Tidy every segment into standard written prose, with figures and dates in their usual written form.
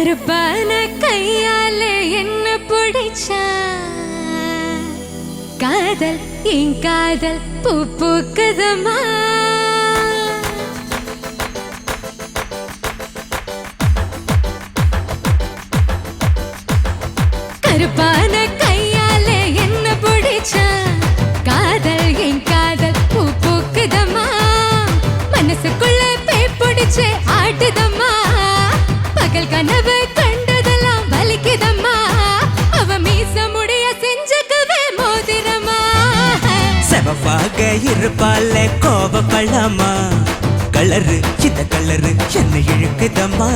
கருப்பான கையாலே என்ன பிடிச்சா காதல் என் காதல் பூ பூக்குதமா கருப்பான கையாலே என்ன பிடிச்சா காதல் என் காதல் பூ பூக்குதமா மனசுக்குள்ள பேய் பிடிச்சு ஆட்டுதம்மா பகல் கனவு கண்டதெல்லாம் வலிக்குதம்மா அவ மீச முடிய செஞ்சக்கவே மோதிரமா செவப்பாக இருப்பால கோபப்படலாமா கலரு இந்த கலரு என்ன இழுக்குதம்மா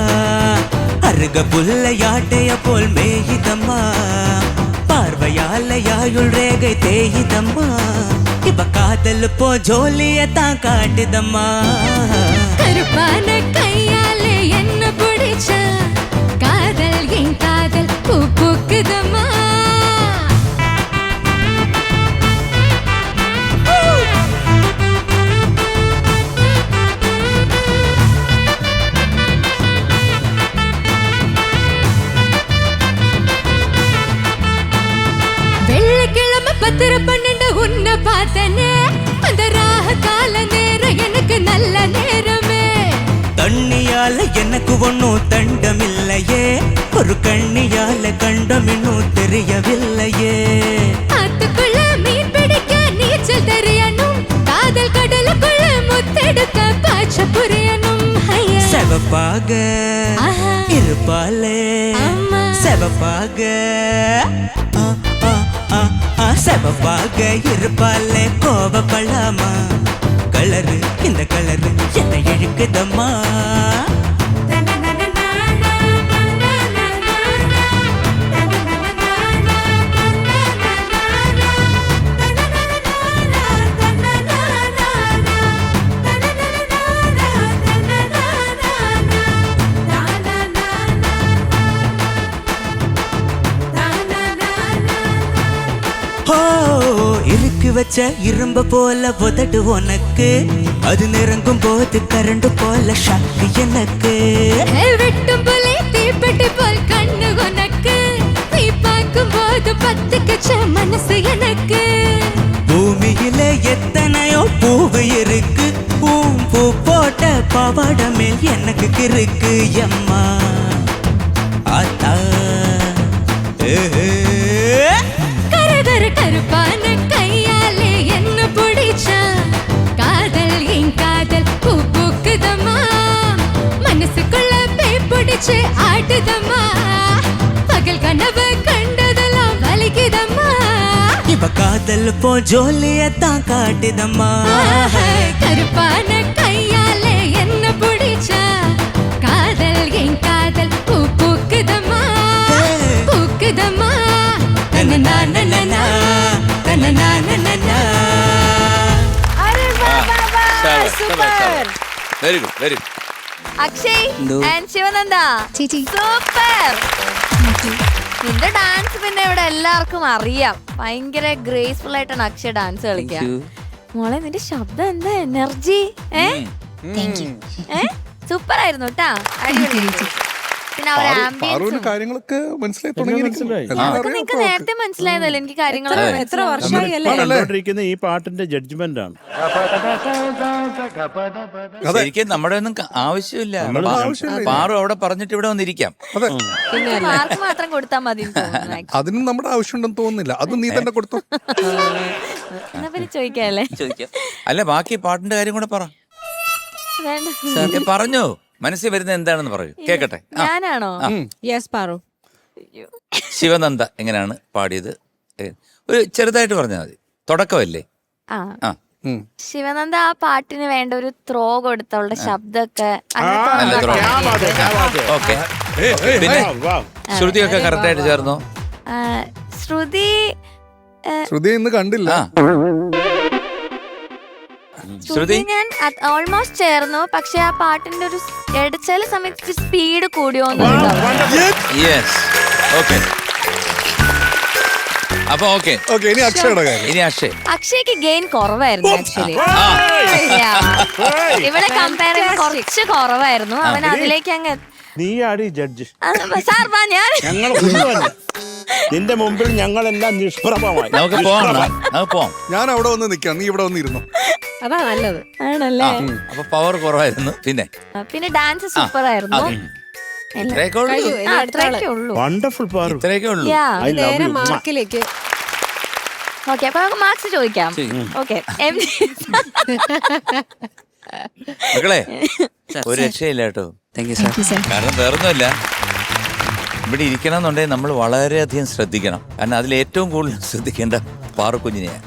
அருக புல்ல யாட்டைய போல் மேயுதம்மா பார்வையால யாயுள் ரேகை தேயுதம்மா இவ காதல் போ ஜோலியத்தான் காட்டுதம்மா கருப்பான கையாலே என்ன பிடிச்சா காதல் என் காதல் பூ பூக்குதம்மா வெள்ளிக்கிழமை 10:12 உன்னை பார்த்தனே அந்த ராக கால நேரம் எனக்கு நல்ல நேரமே தண்ணியால எனக்கு ஒன்னும் தண்டமில்லையே ஒரு கண்ணியால கண்டம் இன்னும் தெரியவில்லையே ஆத்துக்குள்ள மீன் பிடிக்க நீச்சல் தெரியணும் காதல் கடலுக்குள்ள முத்தெடுக்க பாய்ச்ச புரியணும் செவப்பாக இருப்பாலே செவப்பாக செவப்பாக இருப்பாலே கோபப்படாமா கலரு இந்த கலரு என்ன இழுக்குதம்மா இருக்கு வச்ச இரும்ப போல உதடு உனக்கு அது நெருங்கும் போது கரண்டு போல ஷாக்கு எனக்கு வெட்டும் போலே தீப்பெட்டி போல் கண்ணு உனக்கு நீ பார்க்கும் போது பத்திக்குச்ச மனசு எனக்கு பூமியில எத்தனையோ பூவு இருக்கு பூ போட்ட பாவாடமே எனக்கு கிறுக்கு எம்மா ஆத்தா கருப்பான கையாலே என்ன பிடிச்சா காதல் என் காதல் பூ பூக்குதம்மா மனசுக்குள்ள பேய் பிடிச்சு ஆட்டுதம்மா பகல் கனவு கண்டதெல்லாம் வலிக்குதம்மா இவ காதல் போ ஜோலியத்தான் காட்டுதம்மா கருப்பான கையாலே என்ன பிடிச்சா காதல் என் காதல் பூ பூக்குதம்மா பூக்குதம்மா very good very good Akshay and Shivananda super. നിന്റെ ഡാൻസ് പിന്നെ ഇവിടെ എല്ലാവർക്കും അറിയാം. ഭയങ്കര ഗ്രേസ്ഫുൾ ആയിട്ടാണ് അക്ഷയ് ഡാൻസ് കളിക്കുക. മോളെ നിന്റെ ശബ്ദം എന്താ എനർജി സൂപ്പർ ആയിരുന്നു കേട്ടാ. പിന്നെ അവരെ കാര്യങ്ങളൊക്കെ നിങ്ങൾക്ക് നേരത്തെ മനസ്സിലായതല്ലേ എനിക്ക് കാര്യങ്ങളൊക്കെ എത്ര വർഷമായി ഈ പാട്ടിന്റെ ജഡ്ജ്മെന്റ് ആണ്. ശരിക്കും നമ്മുടെ ഒന്നും ആവശ്യമില്ല. പാറു അവിടെ പറഞ്ഞിട്ട് ഇവിടെ വന്നിരിക്കാം. മാർക്ക് മാത്രം കൊടുത്താൽ മതി. അതിനും നമ്മുടെ ആവശ്യമുണ്ടെന്ന് തോന്നുന്നില്ല. അത് നീ തന്നെ കൊടുത്തു. എന്നാ പിന്നെ ചോദിക്കാല്ലേ? ചോദിക്കാം. അല്ല ബാക്കി പാട്ടിന്റെ കാര്യം കൂടെ പറ. പറഞ്ഞോ മനസ്സിൽ വരുന്നത് എന്താണെന്ന് പറയൂ, കേക്കട്ടെ. ഞാനാണോ? ശിവനന്ദ എങ്ങനെയാണ് പാടിയത്? ഒരു ചെറുതായിട്ട് പറഞ്ഞാൽ മതി, തുടക്കമല്ലേ? ശിവനന്ദ ആ പാട്ടിന് വേണ്ട ഒരു ത്രോ കൊടുത്തവളുടെ ശബ്ദമൊക്കെ ഓക്കെ. പിന്നെ ശ്രുതിയൊക്കെ കറക്റ്റ് ആയിട്ട് ചേർന്നോ? ശ്രുതി ഇന്ന് കണ്ടില്ല. ശ്രുതി ഞാൻ ഓൾമോസ്റ്റ് ചേർന്നു. പക്ഷെ ആ പാട്ടിന്റെ ഒരു ചില സമയത്ത് സ്പീഡ് കൂടിയോന്ന്. അപ്പൊ ഓക്കെ. ഇനി അക്ഷയ്ക്ക് ഗെയിൻ കുറവായിരുന്നു ആക്ച്വലി. ഇവിടെ കമ്പയർ കുറച്ച് കുറവായിരുന്നു. അവൻ അതിലേക്ക് അങ്ങ് നീ ആടി ജഡ്ജ്. സാർ വാ, ഞാൻ ഞങ്ങൾ ഒന്നുമല്ല. നിന്റെ മുമ്പിൽ ഞങ്ങളെല്ലാം നിഷ്പ്രഭമായി. നമുക്ക് പോവാം, നമുക്ക് പോവാം. ഞാൻ അവിടെ വന്ന് നിൽക്കാം, നീ ഇവിടെ വന്ന് ഇരുന്നു. അതാ നല്ലത്. ആണല്ലേ. അപ്പൊ പവർ കുറവായിരുന്നു. പിന്നെ ഡാൻസ് സൂപ്പർ ആയിരുന്നു. ഇത്രയൊക്കെ ഉള്ളൂ. അത്രയൊക്കെ ഉള്ളൂ. വണ്ടർഫുൾ പാറു. ഇത്രയൊക്കെ ഉള്ളൂ. I love നേരെ you. മാർക്കിലേക്ക്. ഓക്കെ, അപ്പൊ നമുക്ക് മാർക്സ് ചോദിക്കാം. ഓക്കെ, മക്കളെ ഒരു രക്ഷയില്ല കേട്ടോ. കാരണം വേറൊന്നുമില്ല, ഇവിടെ ഇരിക്കണം എന്നുണ്ടെങ്കിൽ നമ്മൾ വളരെയധികം ശ്രദ്ധിക്കണം. കാരണം അതിൽ ഏറ്റവും കൂടുതൽ ശ്രദ്ധിക്കേണ്ട പാറുക്കുഞ്ഞിനെയാണ്.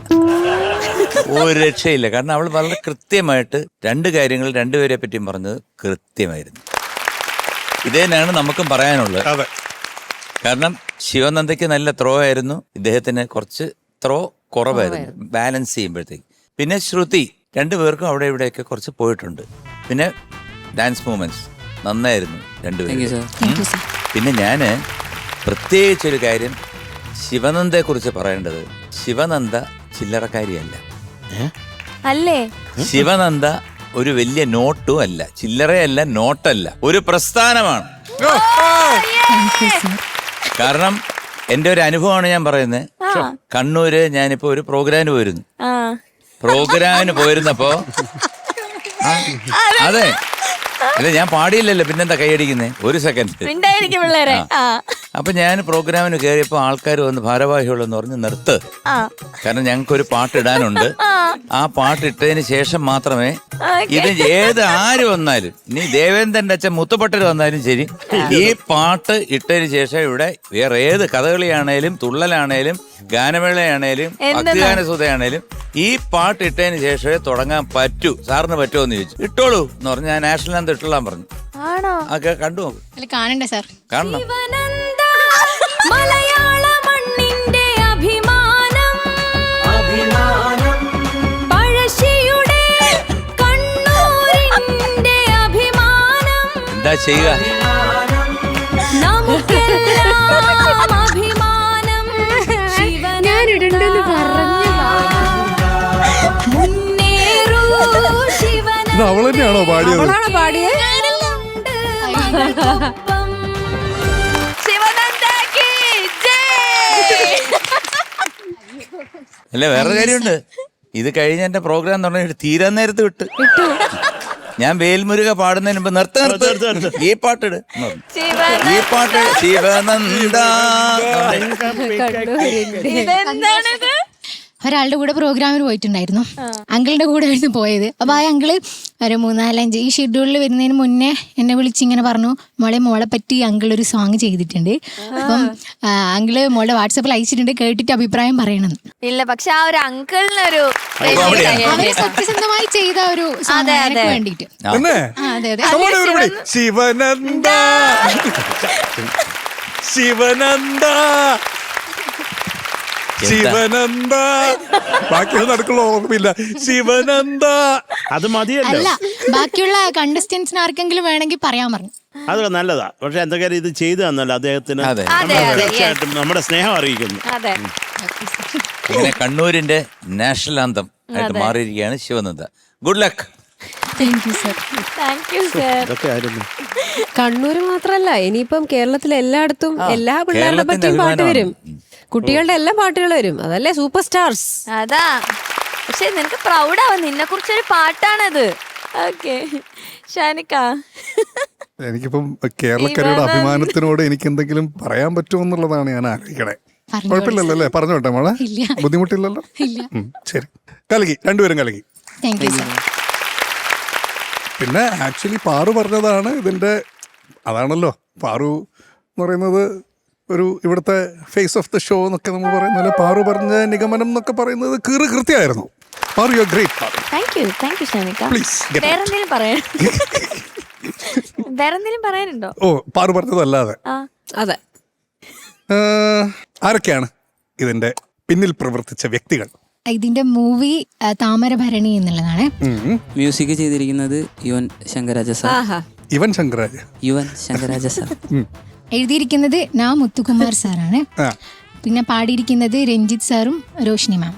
ഒരു രക്ഷയില്ല. കാരണം അവൾ വളരെ കൃത്യമായിട്ട് രണ്ട് കാര്യങ്ങൾ രണ്ടുപേരെ പറ്റിയും പറഞ്ഞത് കൃത്യമായിരുന്നു. ഇത് തന്നെയാണ് നമുക്കും പറയാനുള്ളത്. അതെ, കാരണം ശിവനന്ദയ്ക്ക് നല്ല ത്രോ ആയിരുന്നു, ഇദ്ദേഹത്തിന് കുറച്ച് ത്രോ കുറവായിരുന്നു ബാലൻസ് ചെയ്യുമ്പോഴത്തേക്ക്. പിന്നെ ശ്രുതി, രണ്ടുപേർക്കും അവിടെ ഇവിടെയൊക്കെ കുറച്ച് പോയിട്ടുണ്ട്. പിന്നെ ഡാൻസ് മൂവ്മെന്റ്സ് നന്നായിരുന്നു രണ്ടുപേരും. പിന്നെ ഞാൻ പ്രത്യേകിച്ചൊരു കാര്യം ശിവനന്ദയെ കുറിച്ച് പറയേണ്ടത്, ശിവനന്ദ ചില്ലറക്കാരിയല്ല. അല്ലേ? ശിവനന്ദ ഒരു വലിയ നോട്ടും അല്ല, ചില്ലറയല്ല, നോട്ടല്ല, ഒരു പ്രസ്ഥാനമാണ്. കാരണം എന്റെ ഒരു അനുഭവമാണ് ഞാൻ പറയുന്നത്. കണ്ണൂര് ഞാനിപ്പോ ഒരു പ്രോഗ്രാമിന് പോയിരുന്നു. പ്രോഗ്രാമിന് പോയിരുന്നപ്പോ അതെ അല്ല, ഞാൻ പാടിയില്ലല്ലോ, പിന്നെന്താ കൈയടിക്കുന്നേ? ഒരു സെക്കൻഡ്. അപ്പൊ ഞാൻ പ്രോഗ്രാമിന് കയറിയപ്പോ ആൾക്കാർ വന്ന് ഭാരവാഹികളെന്ന് പറഞ്ഞ് നിർത്ത്, കാരണം ഞങ്ങൾക്കൊരു പാട്ടിടാനുണ്ട്. ആ പാട്ടിട്ടതിന് ശേഷം മാത്രമേ ഇത് ഏത് ആര് വന്നാലും, ഇനി ദേവേന്ദ്രന്റെ അച്ഛൻ മുത്തുപട്ടർ വന്നാലും ശരി, ഈ പാട്ട് ഇട്ടതിന് ശേഷം ഇവിടെ വേറെ ഏത് കഥകളിയാണേലും തുള്ളലാണേലും ഗാനമേളയാണേലും ഭക്തിഗാനസുധയാണേലും ഈ പാട്ട് ഇട്ടതിന് ശേഷമേ തുടങ്ങാൻ പറ്റൂ. സാറിന് പറ്റുമോ എന്ന് ചോദിച്ചു. ഇട്ടോളൂ എന്ന് പറഞ്ഞു. ഞാൻ നാഷണൽ ആന്തം ഇട്ടോളാൻ പറഞ്ഞു. ഒക്കെ കണ്ടു നോക്ക്. കാണണ്ടേ സാർ? കാണണം. മലയാള മണ്ണിന്റെ അഭിമാനം, പഴശ്ശിയുടെ കണ്ണൂരിന്റെ അഭിമാനം, എന്താ ചെയ്യുക? നമുക്കെല്ലാം അഭിമാനം. ഞാനിടണ്ടെന്ന് പറഞ്ഞു. മുന്നേറൂ ശിവന. ഇത് അവൾ തന്നെയാണോ പാടിയത്? അവളാണോ പാടിയത്? അല്ല, വേറെ കാര്യമുണ്ട്. ഇത് കഴിഞ്ഞ എന്റെ പ്രോഗ്രാം തുടങ്ങി തീരാൻ നേരത്ത് വിട്ട് ഞാൻ വേൽമുരുക പാടുന്നതിന് മുമ്പ് നിർത്ത് ഈ പാട്ടിട്, ഈ പാട്ട് ശിവനന്ദ. ഒരാളുടെ കൂടെ പ്രോഗ്രാമിന് പോയിട്ടുണ്ടായിരുന്നു. അങ്കിളിന്റെ കൂടെ ആയിരുന്നു പോയത്. അപ്പൊ ആ അങ്കിള് ഒരു 3-4-5 ഈ ഷെഡ്യൂളിൽ വരുന്നതിന് മുന്നേ എന്നെ വിളിച്ചിങ്ങനെ പറഞ്ഞു, മോളെ പറ്റി അങ്കിൾ ഒരു സോങ് ചെയ്തിട്ടുണ്ട്, അപ്പം അങ്കിള് മോളുടെ വാട്സാപ്പിൽ അയച്ചിട്ടുണ്ട്, കേട്ടിട്ട് അഭിപ്രായം പറയണം. ഇല്ല, പക്ഷെ ആ ഒരു അങ്കിളിനൊരു അവര് സത്യസന്ധമായി ചെയ്ത ഒരു സോങ് വേണ്ടിട്ട്. അതെ അതെ, ശിവനന്ദ ശിവനന്ദ ശിവനന്ദ, ബാക്കിയൊന്നും നടക്കുള്ള ഓർമ്മയില്ല. ശിവനന്ദ അത് മതിയല്ലോ. അല്ല, ബാക്കിയുള്ള കണ്ടസ്റ്റൻസിന് ആർക്കെങ്കിലും വേണമെങ്കിൽ പറയാൻ പറഞ്ഞു. അത് നല്ലതാ. പക്ഷെ എന്തൊക്കെ ഇത് ചെയ്തു തന്നല്ലോ അദ്ദേഹത്തിന്, തീർച്ചയായിട്ടും നമ്മുടെ സ്നേഹം അറിയിക്കുന്നു. അങ്ങനെ കണ്ണൂരിന്റെ നാഷണൽ ആന്തം ആയിട്ട് മാറിയിരിക്കുകയാണ് ശിവനന്ദ. Good luck. ഇതൊക്കെ ആയിരുന്നു. കണ്ണൂര് മാത്രല്ല, ഇനിയിപ്പം കേരളത്തിലെ എല്ലായിടത്തും എല്ലാ പിള്ളേരുടെ പറ്റിയും പാട്ട് വരും. കുട്ടികളുടെ എല്ലാ പാട്ടുകൾ വരും. അതല്ലേ സൂപ്പർ സ്റ്റാർസ്. അതാ. പക്ഷെ നിനക്ക് പ്രൗഡാവും, നിന്നെ കുറിച്ചൊരു പാട്ടാണത്. ഓക്കെ ഷാനിക്ക, എനിക്കിപ്പം കേരളക്കരയുടെ അഭിമാനത്തിനോട് എനിക്ക് എന്തെങ്കിലും പറയാൻ പറ്റുമോ എന്നുള്ളതാണ് ഞാൻ ആലോചിക്കണേ. കുഴപ്പമില്ലല്ലോ അല്ലേ? പറഞ്ഞോട്ടെ മോളെ, ബുദ്ധിമുട്ടില്ലല്ലോ? ശരി, കലകി, രണ്ടുപേരും കലകി. പിന്നെ ആക്ച്വലി പാറു പറഞ്ഞതാണ് ഇതിന്റെ, അതാണല്ലോ പാറു എന്ന് പറയുന്നത് ഒരു ഇവിടുത്തെ ഫേസ് ഓഫ് ദ ഷോ എന്നൊക്കെ നമ്മൾ പറയുന്നത്. പാറു പറഞ്ഞ നിഗമനം എന്നൊക്കെ പറയുന്നത് കൃത്യമായിരുന്നു. Paru, you are great Paru. Thank you Shanika. Please വേറെന്തെങ്കിലും പറയാനുണ്ടോ? ഓ, പാറു പറഞ്ഞതല്ലാതെ അതെ. ആരൊക്കെയാണ് ഇതിന്റെ പിന്നിൽ പ്രവർത്തിച്ച വ്യക്തികൾ? ഇതിന്റെ മൂവി താമരഭരണി എന്നുള്ളതാണ്. മ്യൂസിക് ചെയ്തിരിക്കുന്നത് യുവൻ ശങ്കരാജ സാർ. യുവൻ ശങ്കരാജ സാർ. എഴുതിയിരിക്കുന്നത് നാ മുത്തുകുമാർ സാറാണ്. പിന്നെ പാടിയിരിക്കുന്നത് രഞ്ജിത്ത് സാറും റോഷിനി മാം.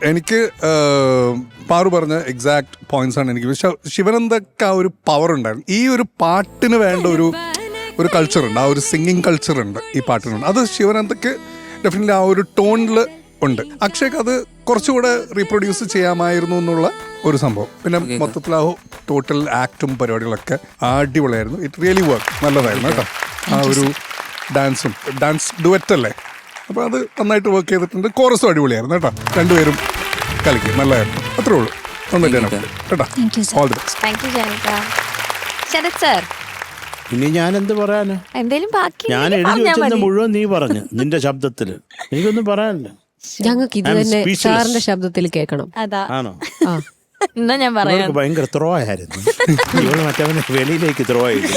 എനിക്ക് പാറു പറഞ്ഞ എക്സാക്ട് പോയിന്റ്സ് ആണ് എനിക്ക്. ശിവനന്ദക്ക് ആ ഒരു പവർ ഉണ്ടായിരുന്നു. ഈ ഒരു പാട്ടിന് വേണ്ട ഒരു ഒരു കൾച്ചറുണ്ട്, ആ ഒരു സിംഗിങ് കൾച്ചറുണ്ട് ഈ പാട്ടിനുണ്ട്. അത് ശിവനന്ദക്ക് ഡെഫിനറ്റ്ലി ആ ഒരു ടോണിൽ ഉണ്ട്. അക്ഷയ്ക്ക് അത് കുറച്ചുകൂടെ റീപ്രൊഡ്യൂസ് ചെയ്യാമായിരുന്നു എന്നുള്ള ഒരു സംഭവം. പിന്നെ മൊത്തത്തിൽ ആ ടോട്ടൽ ആക്റ്റും പരിപാടികളൊക്കെ അടിപൊളിയായിരുന്നു. ഇറ്റ് റിയലി വർക്ക്, നല്ലതായിരുന്നു കേട്ടോ. ആ ഒരു ഡാൻസ് ഡുവറ്റ് അല്ലേ, അപ്പോൾ അത് നന്നായിട്ട് വർക്ക് ചെയ്തിട്ടുണ്ട്. കോറസും അടിപൊളിയായിരുന്നു കേട്ടോ. രണ്ടുപേരും കളിക്കും, നല്ലതായിരുന്നു. അത്രേ ഉള്ളൂ. നന്നായിട്ട് കേട്ടോ. All the best. Thank you Janika. Sharath sir, ഇനി ഞാൻ എന്ത് പറയാനാ? എന്തേലും ബാക്കി ഞാൻ എഴുതി വെച്ചത് മുഴുവൻ നീ പറഞ്ഞു നിന്റെ ശബ്ദത്തില്. എനിക്കൊന്നും പറയാനില്ല. ഞങ്ങൾക്ക് ഇത് തന്നെ സാറിന്റെ ശബ്ദത്തിൽ കേൾക്കണം. അതാ ആണോ? എന്നാ ഞാൻ പറയാം. ഇവൾക്ക് ഭയങ്കര ത്രോ ആയിരുന്നു. ഇവള് മറ്റവനെ വെളിയിലേക്ക് ത്രോ ചെയ്തു.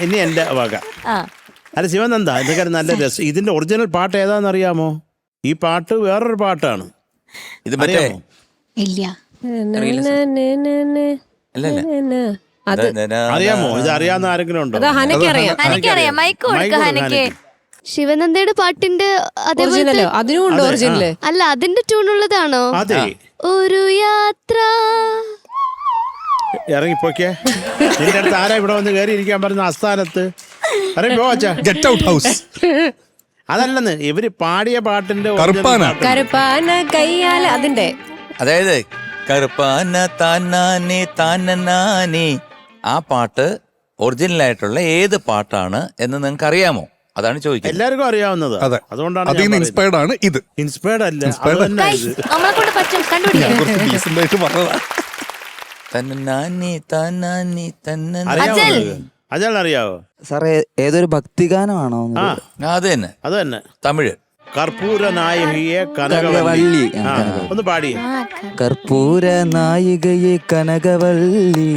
ഇനി എന്റെ വക. അല്ല ശിവനന്ദ, ഇതൊക്കെ നല്ല രസം. ഇതിന്റെ ഒറിജിനൽ പാട്ട് ഏതാന്ന് അറിയാമോ? ഈ പാട്ട് വേറൊരു പാട്ടാണ്. ഇത് അറിയാമോ? ഇല്ല. അറിയാമോ? ഇത് അറിയാവുന്ന ആരെങ്കിലും ഉണ്ടോ? എനിക്കറിയാം. മൈക്ക് കൊടുക്ക ഹനക്ക്. ശിവനന്ദയുടെ പാട്ടിന്റെ ഒറിജിനലോ? അതിനും ഉണ്ട് ഒറിജിനല്. അല്ല, അതിന്റെ ട്യൂണുള്ളതാണോ? അതെ. ഒരു യാത്ര. ഇറങ്ങിപ്പോക്കേ. നിന്റെ അടുത്ത് ആരാ ഇവിടെ വന്ന് കയറി ഇരിക്കാൻ പറയുന്ന ആസ്ഥാനത്ത്? Get out house. അതല്ലെന്ന്, ഇവര് പാടിയ പാട്ടിന്റെ കറുപ്പാന കയ്യാല അതിന്റെ, അതായത് കറുപ്പാന താനാനെ താനനാനെ, ആ പാട്ട് ഒറിജിനൽ ആയിട്ടുള്ള ഏത് പാട്ടാണ് എന്ന് നിങ്ങൾക്ക് അറിയാമോ? അതാണ് ചോദിക്കുന്നത്. എല്ലാവർക്കും അറിയാവുന്നത്. അതെ, അതുകൊണ്ടാണ് അതിൽ നിന്ന് ഇൻസ്പയർഡ് ആണ് ഇത്. ഇൻസ്പയർഡ് അല്ല, നമ്മളെ കൊണ്ട് പറ്റും, കണ്ടുപിടിക്കാം. തന്നാനി താനാനി തന്ന, അജൽ അറിയാവോ സാറേ? ഏതൊരു ഭക്തിഗാനമാണോ? അത് തന്നെ, അത് തന്നെ. തമിഴ്. കർപ്പൂര നായികയെ കനകവല്ലി. ഒന്ന് പാടിയേ. കർപ്പൂര നായികയെ കനകവല്ലി.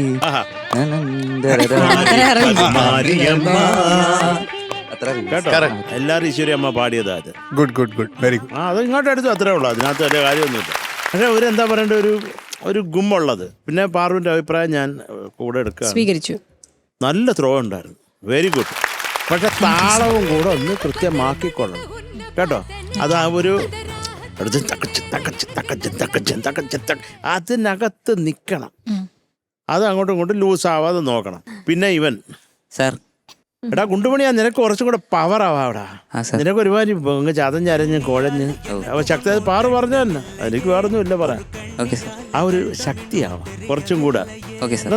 കേട്ടോ, എല്ലാരും ഈശ്വരി അമ്മ പാടിയതാ അത്. Good good good, very good. അത് ഇങ്ങോട്ട് എടുത്തു, അത്രേ ഉള്ളൂ. അതിനകത്ത് വലിയ കാര്യമൊന്നുമില്ല. പക്ഷെ ഒരു എന്താ പറയണ്ട, ഒരു ഗുമ്മുള്ളത്. പിന്നെ പാർവിന്റെ അഭിപ്രായം ഞാൻ കൂടെ എടുക്കുക, സ്വീകരിച്ചു. നല്ല ത്രോ ഉണ്ടായിരുന്നു, വെരി ഗുഡ്. പക്ഷെ താളവും കൂടെ ഒന്ന് കൃത്യമാക്കിക്കൊള്ളണം കേട്ടോ. അത് ആ ഒരു അതിനകത്ത് നിക്കണം. അത് അങ്ങോട്ടും ഇങ്ങോട്ടും ലൂസ് ആവാതെ നോക്കണം. പിന്നെ ഇവൻ സാർ, എടാ ഗുണ്ടുമണിയാ, നിനക്ക് കുറച്ചും കൂടെ പവർ ആവാടാ. നിനക്ക് ഒരുമാതിരി ചതഞ്ഞ് അരഞ്ഞ് കുഴഞ്ഞ് ശക്തി. അത് പാറു പറഞ്ഞു തന്നെ, എനിക്ക് വേറൊന്നും ഇല്ല പറയാൻ. ആ ഒരു ശക്തിയാവാം കുറച്ചും കൂടെ.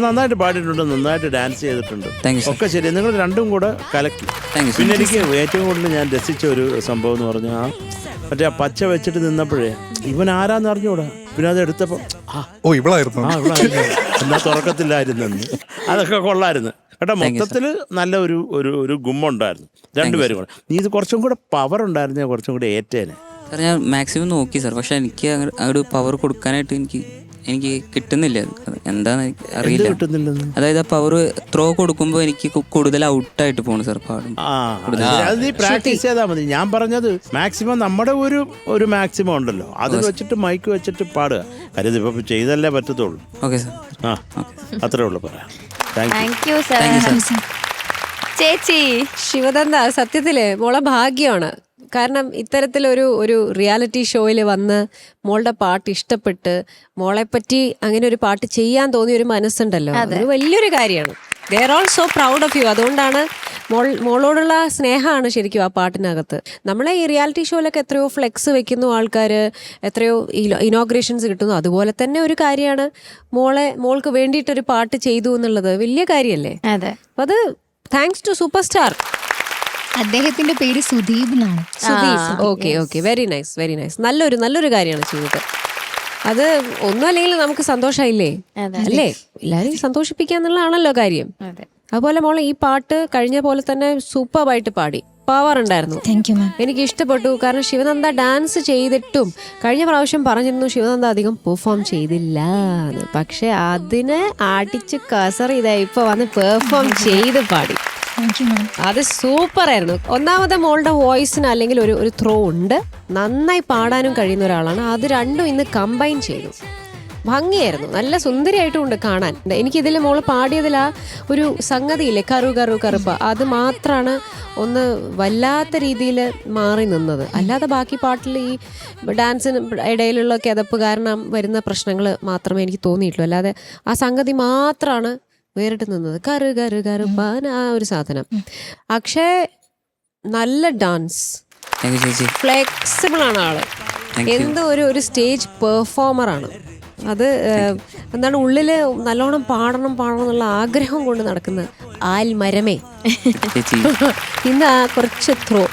നന്നായിട്ട് പാടിയിട്ടുണ്ട്, നന്നായിട്ട് ഡാൻസ് ചെയ്തിട്ടുണ്ട്, ഒക്കെ ശരി. നിങ്ങൾ രണ്ടും കൂടെ കലക്കി. പിന്നെ എനിക്ക് ഏറ്റവും കൂടുതൽ ഞാൻ രസിച്ച ഒരു സംഭവം എന്ന് പറഞ്ഞാൽ മറ്റേ ആ പച്ച വെച്ചിട്ട് നിന്നപ്പോഴേ ഇവൻ ആരാന്ന് അറിഞ്ഞൂടാ. പിന്നെ അത് എടുത്തപ്പോ ഇവളായിരുന്നു എന്നാ തുറക്കത്തില്ലായിരുന്നു. അതൊക്കെ കൊള്ളായിരുന്നു കേട്ടോ. മൊത്തത്തില് നല്ല ഒരു ഗുമ്മുണ്ടായിരുന്നു രണ്ടുപേരും കൂടെ. നീ ഇത് കുറച്ചും കൂടെ പവർ ഉണ്ടായിരുന്നേ, കുറച്ചും കൂടെ ഏറ്റേനെ. സാർ ഞാൻ മാക്സിമം നോക്കി സാർ, പക്ഷെ എനിക്ക് അങ്ങോട്ട് പവർ കൊടുക്കാനായിട്ട് എനിക്ക് കിട്ടുന്നില്ല. എന്താന്ന് അറിയില്ല. അതായത് ആ പവർ ത്രോ കൊടുക്കുമ്പോൾ എനിക്ക് കൂടുതൽ ഔട്ടായിട്ട് പോണു സാർ പാടും. അത് നീ പ്രാക്ടീസ് ചെയ്താൽ മതി. ഞാൻ പറഞ്ഞത് മാക്സിമം നമ്മുടെ ഒരു മാക്സിമം ഉണ്ടല്ലോ, അത് വെച്ചിട്ട് മൈക്ക് വെച്ചിട്ട് പാടുക. കാര്യം ഇപ്പൊ ചെയ്തല്ലേ പറ്റത്തുള്ളൂ. Okay sir. അത്രേ ഉള്ളൂ പറയാം. Thank you sir. ചേച്ചി ശിവനന്ദ, സത്യത്തില് മോളെ ഭാഗ്യമാണ്. കാരണം ഇത്തരത്തിലൊരു റിയാലിറ്റി ഷോയിൽ വന്ന് മോളുടെ പാട്ട് ഇഷ്ടപ്പെട്ട് മോളെപ്പറ്റി അങ്ങനെ ഒരു പാട്ട് ചെയ്യാൻ തോന്നിയ ഒരു മനസ്സുണ്ടല്ലോ, അതൊരു വലിയൊരു കാര്യമാണ്. They are all so proud of you. അതുകൊണ്ടാണ് മോളോടുള്ള സ്നേഹമാണ് ശരിക്കും ആ പാട്ടിനകത്ത്. നമ്മളെ ഈ റിയാലിറ്റി ഷോയിലൊക്കെ എത്രയോ ഫ്ലെക്സ് വെക്കുന്നു ആൾക്കാർ, എത്രയോ ഇനോഗ്രേഷൻസ് കിട്ടുന്നു. അതുപോലെ തന്നെ ഒരു കാര്യമാണ് മോൾക്ക് വേണ്ടിയിട്ടൊരു പാട്ട് ചെയ്തു എന്നുള്ളത് വലിയ കാര്യമല്ലേ. അതെ. അപ്പം അത് താങ്ക്സ് ടു സൂപ്പർ സ്റ്റാർ. അദ്ദേഹത്തിന്റെ പേര് സുദീപ് എന്നാണ്. Sudeep. Okay okay, very nice very nice. നല്ലൊരു കാര്യമാണ് ചെയ്തത്. അത് ഒന്നും അല്ലെങ്കിൽ നമുക്ക് സന്തോഷമായില്ലേ അല്ലേ? എല്ലാവരും സന്തോഷിപ്പിക്കാന്നുള്ളതാണല്ലോ കാര്യം. അതുപോലെ മോളെ ഈ പാട്ട് കഴിഞ്ഞ പോലെ തന്നെ സൂപ്പറായിട്ട് പാടി, പവർ ഉണ്ടായിരുന്നു. എനിക്ക് ഇഷ്ടപ്പെട്ടു. കാരണം ശിവനന്ദ ഡാൻസ് ചെയ്തിട്ടും കഴിഞ്ഞ പ്രാവശ്യം പറഞ്ഞിരുന്നു ശിവനന്ദ അധികം പെർഫോം ചെയ്തില്ല, പക്ഷെ അതിനെ അടിച്ച് കസർ ഇതായി ഇപ്പൊ വന്ന് പെർഫോം ചെയ്ത് പാടി. അത് സൂപ്പർ ആയിരുന്നു. ഒന്നാമത് മോളുടെ വോയിസിന് അല്ലെങ്കിൽ ഒരു ത്രോ ഉണ്ട്, നന്നായി പാടാനും കഴിയുന്ന ഒരാളാണ്. അത് രണ്ടും ഇന്ന് കമ്പൈൻ ചെയ്തു, ഭംഗിയായിരുന്നു. നല്ല സുന്ദരിയായിട്ടും ഉണ്ട് കാണാൻ. എനിക്കിതിൽ മോള് പാടിയതിൽ ആ ഒരു സംഗതിയില്ലേ, കറുപ്പ, അത് മാത്രമാണ് ഒന്ന് വല്ലാത്ത രീതിയിൽ മാറി നിന്നത്. അല്ലാതെ ബാക്കി പാട്ടിൽ ഈ ഡാൻസിന് ഇടയിലുള്ള കിതപ്പ് കാരണം വരുന്ന പ്രശ്നങ്ങൾ മാത്രമേ എനിക്ക് തോന്നിയിട്ടുള്ളൂ. അല്ലാതെ ആ സംഗതി മാത്രമാണ് വേറിട്ട് നിന്നത്. കറ് കറ് കറുപ്പാൻ ആ ഒരു സാധനം. അക്ഷയ് നല്ല ഡാൻസ്, താങ്ക് യു ചേച്ചി. ഫ്ലെക്സിബിൾ ആണ് ആള്. എന്തോ ഒരു സ്റ്റേജ് പെർഫോമറാണ്. അത് എന്താണ് ഉള്ളില് നല്ലോണം പാടണം എന്നുള്ള ആഗ്രഹം കൊണ്ട് നടക്കുന്ന ആൽമരമേ. ഇന്ന് കുറച്ച് ത്രോ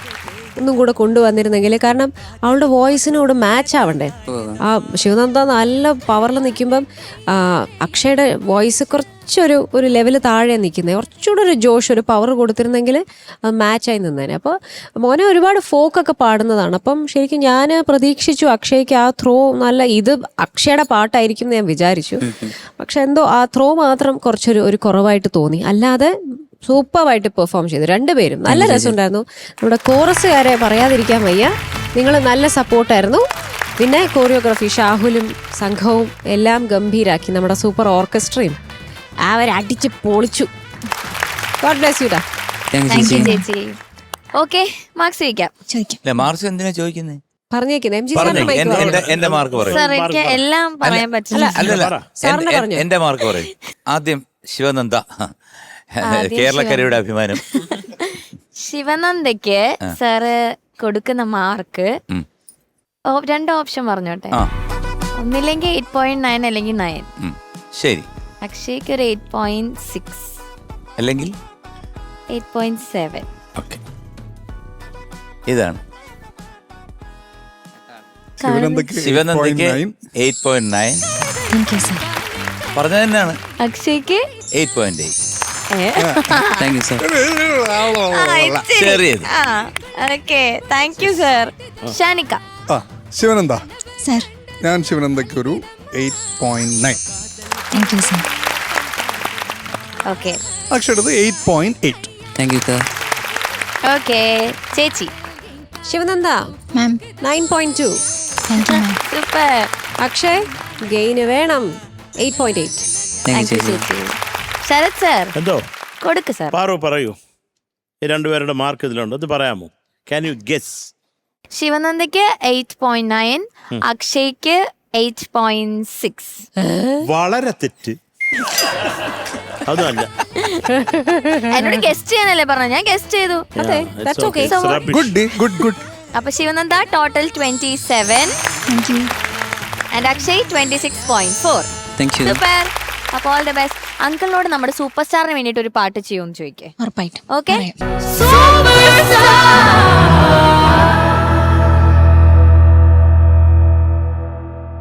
ഒന്നും കൂടെ കൊണ്ടുവന്നിരുന്നെങ്കിൽ, കാരണം അവളുടെ വോയിസിനോട് മാച്ച് ആവണ്ടേ. ആ ശിവനന്ദ നല്ല പവറിൽ നിൽക്കുമ്പം അക്ഷയുടെ വോയിസ് കുറച്ചൊരു ലെവല് താഴെ നിൽക്കുന്നത്. കുറച്ചുകൂടെ ഒരു ജോഷ്, ഒരു പവർ കൊടുത്തിരുന്നെങ്കിൽ അത് മാച്ചായി നിന്നേനെ. അപ്പോൾ മോനെ ഒരുപാട് ഫോക്കൊക്കെ പാടുന്നതാണ്. അപ്പം ശരിക്കും ഞാൻ പ്രതീക്ഷിച്ചു അക്ഷയ്ക്ക് ആ ത്രോ നല്ല, ഇത് അക്ഷയുടെ പാട്ടായിരിക്കും എന്ന് ഞാൻ വിചാരിച്ചു. പക്ഷെ എന്തോ ആ ത്രോ മാത്രം കുറച്ചൊരു കുറവായിട്ട് തോന്നി. അല്ലാതെ സൂപ്പറായിട്ട് പെർഫോം ചെയ്തു രണ്ടുപേരും. നല്ല രസമുണ്ടായിരുന്നു. നമ്മുടെ കോറസുകാരെ പറയാതിരിക്കാൻ വയ്യ, നിങ്ങൾ നല്ല സപ്പോർട്ടായിരുന്നു. പിന്നെ കോറിയോഗ്രാഫി ഷാഹുലും സംഘവും എല്ലാം ഗംഭീരാക്കി. നമ്മുടെ സൂപ്പർ ഓർക്കസ്ട്രയും അവരടിച്ച് പൊളിച്ചു. God bless you. Thank you ചേച്ചി. ഓക്കെ, മാർക്സ് ചോദിക്കാം. മാർക്സ് എന്തിനാ ചോദിക്കുന്നത്? പറഞ്ഞേക്കുന്നേ എന്റെ മാർക്ക് പറയും. സാർ എനിക്ക് എല്ലാം പറയാൻ പറ്റില്ല. അല്ലല്ല, എന്റെ മാർക്ക് പറയും. ആദ്യം ശിവനന്ദ, കേരളക്കരയുടെ അഭിമാനം. ശിവനന്ദയ്ക്ക് സാറ് കൊടുക്കുന്ന മാർക്ക് 2 ഓപ്ഷൻ പറഞ്ഞോട്ടെ. ഒന്നില്ലെങ്കിൽ 8.9 അല്ലെങ്കിൽ 9. ശരി. അക്ഷയ്ക്ക് ഒരു 8.6 അല്ലെങ്കിൽ 8.7. ഓക്കെ, ഇതാണ് ശിവനന്ദയ്ക്ക് ശിവനന്ദയ്ക്ക് 8.9 പറഞ്ഞത് തന്നെയാണ്. അക്ഷയ്ക്ക് 8.8. Thank you sir. ചെറിയത്. Okay, thank you sir. Shanika. Shivananda sir. ഞാൻ ശിവനന്ദയ്ക്ക് ഒരു 8.9. Thank you sir. ഓക്കെ, അക്ഷരത് 8.8. Thank you sir. ഓക്കെ, ചേച്ചി. Shivananda ma'am. 9.2. Thank you ma'am. Super. Akshay ഗെയിന് വേണം 8.8. താങ്ക് യു ചേച്ചി. ചേച്ചി. ശരത് സാർ എന്തോ കൊടുക്ക് സാർ. പാറു പറയൂ, ഈ രണ്ടുപേരുടെ മാർക്ക് ഇതിലുണ്ട്, അത് പറയാമോ? Can you guess? ശിവനന്ദയ്ക്ക് 8.9, അക്ഷയ്ക്ക് 8.6. വളരെ തെറ്റ്. അതല്ല, എന്നോട് ഗസ്റ്റ് ചെയ്യാനല്ലേ പറഞ്ഞ, ഞാൻ ഗസ്റ്റ് ചെയ്തു. അതെ, that's okay. ഗുഡ്. അപ്പൊ Sivananda total 27 thank you. And Akshay 26.4. Thank you. Super. അപ്പൊ ഓൾ ദ ബെസ്റ്റ്. അങ്കിളിനോട് നമ്മുടെ സൂപ്പർ സ്റ്റാറിന് വേണ്ടിട്ട് ഒരു പാട്ട് ചെയ്യുമെന്ന് ചോദിക്കേ. ഉറപ്പായിട്ടും. ഓക്കെ. പറയാം. Super star